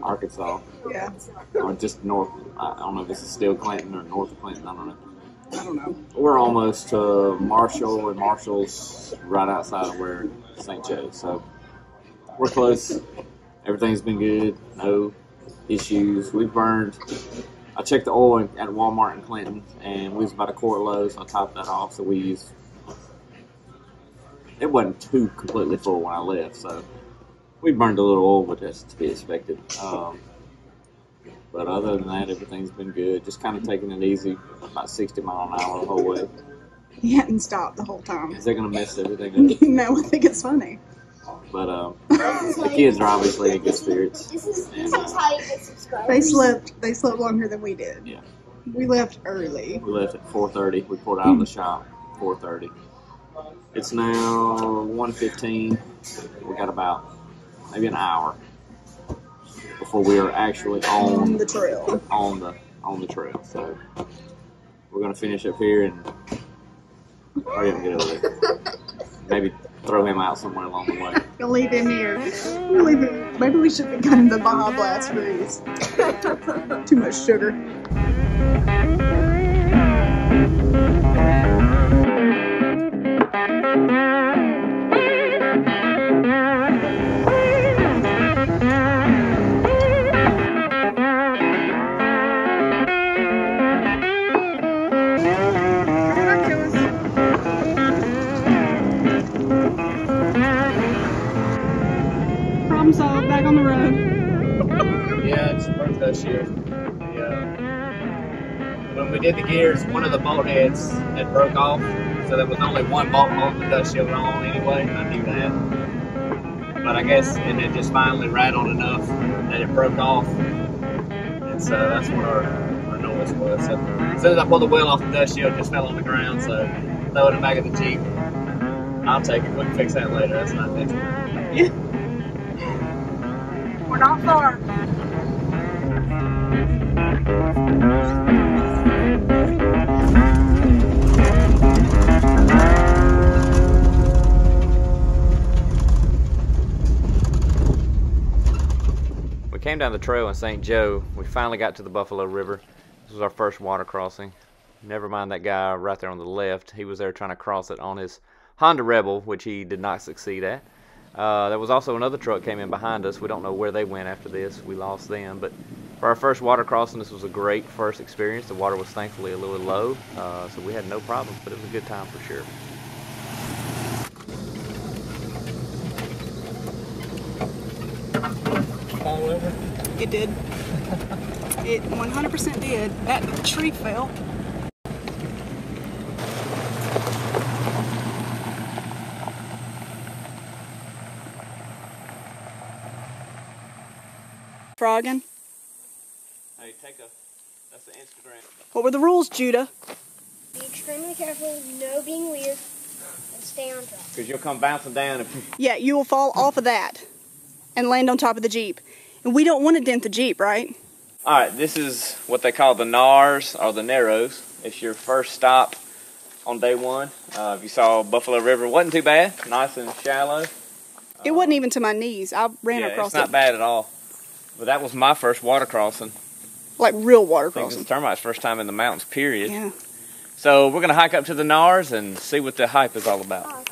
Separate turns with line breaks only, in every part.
Arkansas. Yeah. Or just north. I don't know if this is still Clinton or north of Clinton. I don't know. We're almost to Marshall, and Marshall's right outside of where St. Joe. So we're close. Everything's been good. No issues. We've burned. I checked the oil at Walmart in Clinton, and we was about a quart low, so I topped that off. So we used. It wasn't too completely full when I left, so. We burned a little oil, but that's to be expected. But other than that, everything's been good. Just kind of taking it easy, about 60 miles an hour the whole way.
You hadn't stopped the whole time.
Is they going to mess everything up?
No, I think it's funny.
But the kids are obviously in good spirits. And,
they slept longer than we did.
Yeah.
We left early.
We left at 4:30. We pulled out of the shop 4:30. It's now 1:15. We got about maybe an hour before we are actually on
the trail.
On the trail. So we're gonna finish up here and hurry up and get over there. Maybe throw him out somewhere along the way.
You'll leave him here. We'll leave him. Maybe we should be cutting the Baja Blast freeze. Too much sugar. Solid, back on the road.
Yeah, it's first dust shield. Yeah. When we did the gears, one of the bolt heads had broke off, so there was only one bolt holding the dust shield on anyway. I knew that, but I guess it just finally rattled enough that it broke off, and so that's what our noise was. So as soon as I pulled the wheel off the dust shield, it just fell on the ground. So throwing it back at the Jeep. I'll take it. We can fix that later. That's not an issue.
Yeah. We're not far.
We came down the trail in St. Joe. We finally got to the Buffalo River. This was our first water crossing. Never mind that guy right there on the left. He was there trying to cross it on his Honda Rebel, which he did not succeed at. There was also another truck came in behind us. We don't know where they went after this. We lost them. But for our first water crossing, this was a great first experience. The water was thankfully a little low, so we had no problems, but it was a good time for sure.
Fall over?
It did. It 100% did. That tree fell. Frogging.
Hey, that's the Instagram.
What were the rules, Judah?
Be extremely careful, no being weird, and stay on track.
Because you'll come bouncing down if you...
Yeah, you will fall off of that and land on top of the Jeep. And we don't want to dent the Jeep, right?
Alright, this is what they call the Nars, or the Narrows. It's your first stop on day one. If you saw Buffalo River, wasn't too bad, nice and shallow.
It wasn't even to my knees. I ran across
it's not bad at all. But that was my first water crossing.
Like real water
I think
crossing.
this is Termite's first time in the mountains, period.
Yeah.
So we're going to hike up to the Nars and see what the hype is all about.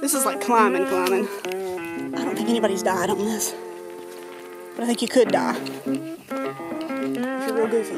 This is like climbing. I don't think anybody's died on this. But I think you could die. If you're real goofy.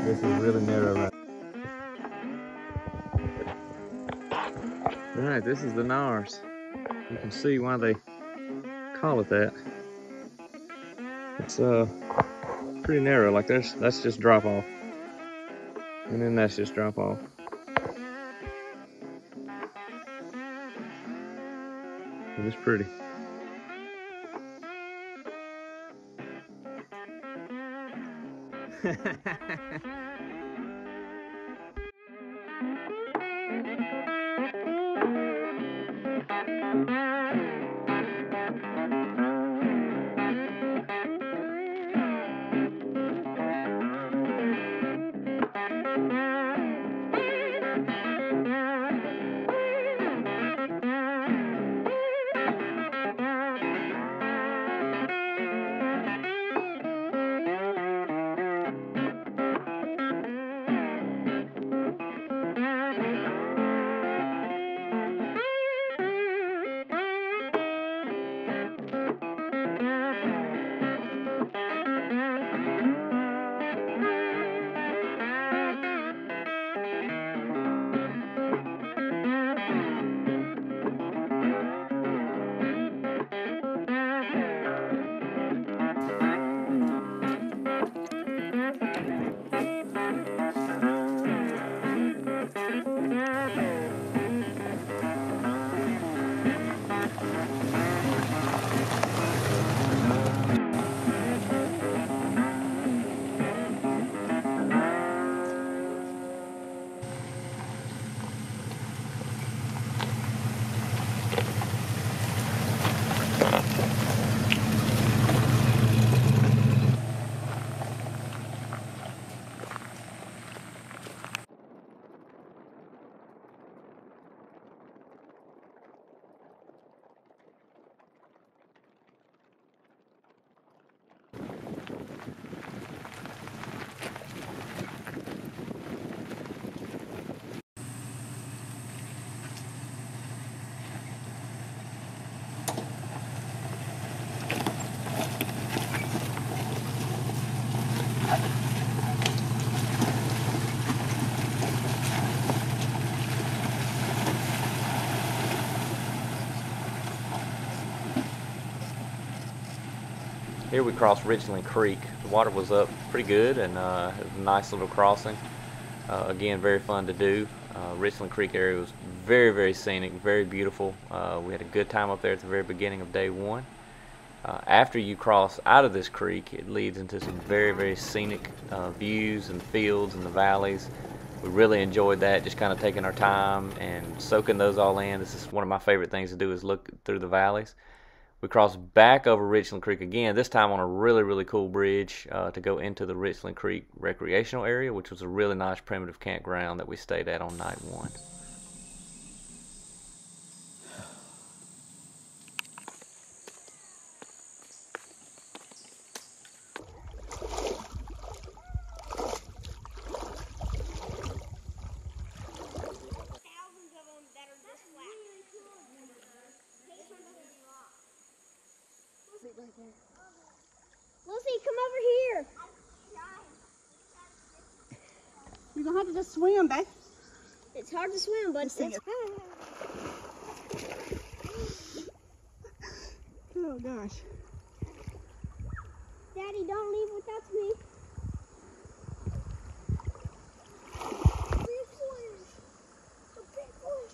This is really narrow right. Alright, this is the Nars. You can see why they call it that. It's pretty narrow, like that's just drop off. And then that's just drop off. It is pretty. Here we crossed Richland Creek. The water was up pretty good, and it was a nice little crossing. Again, very fun to do. Richland Creek area was very, very scenic, very beautiful. We had a good time up there at the very beginning of day one. After you cross out of this creek, it leads into some very, very scenic views and fields and the valleys. We really enjoyed that, just kind of taking our time and soaking those all in. This is one of my favorite things to do, is look through the valleys. We crossed back over Richland Creek again, this time on a really, really cool bridge to go into the Richland Creek recreational area, which was a really nice primitive campground that we stayed at on night one.
Lucy, come over here.
You're gonna have to just swim, babe.
It's hard to swim, but
Just sing
it's
Oh gosh.
Daddy, don't leave without me. Big ones. The big ones.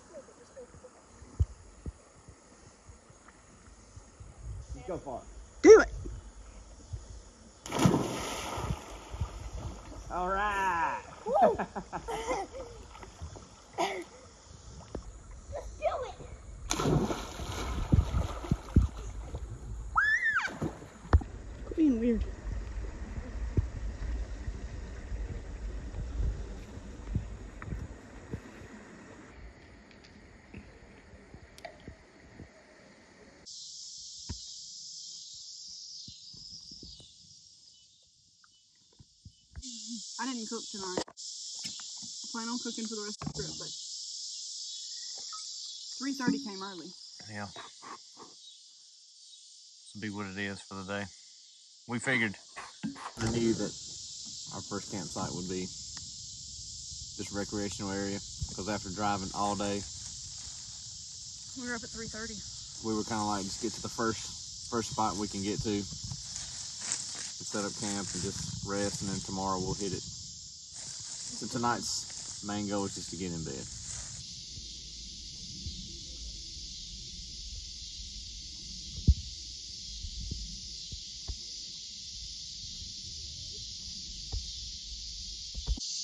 Go far.
Do it.
All right.
Woo! Let's do it.
Being weird. I didn't cook tonight. I plan on cooking for the rest of the trip, but 3:30 came early.
Yeah. This will be what it is for the day. We figured. I knew that our first campsite would be this recreational area because after driving all day,
We were up at 3:30.
we were kind of like, just get to the first spot we can get to and set up camp and just rest, and then tomorrow we'll hit it. So tonight's main goal is just to get in bed.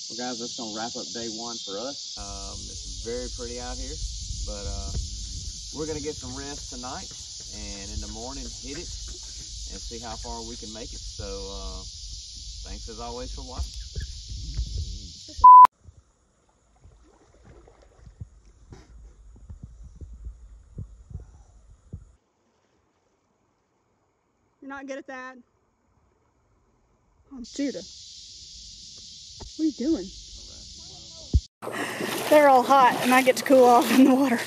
Well guys, that's gonna wrap up day one for us. It's very pretty out here, but we're gonna get some rest tonight and in the morning hit it and see how far we can make it. So thanks as always for watching.
You're not good at that. Oh, Judah. What are you doing? They're all hot and I get to cool off in the water.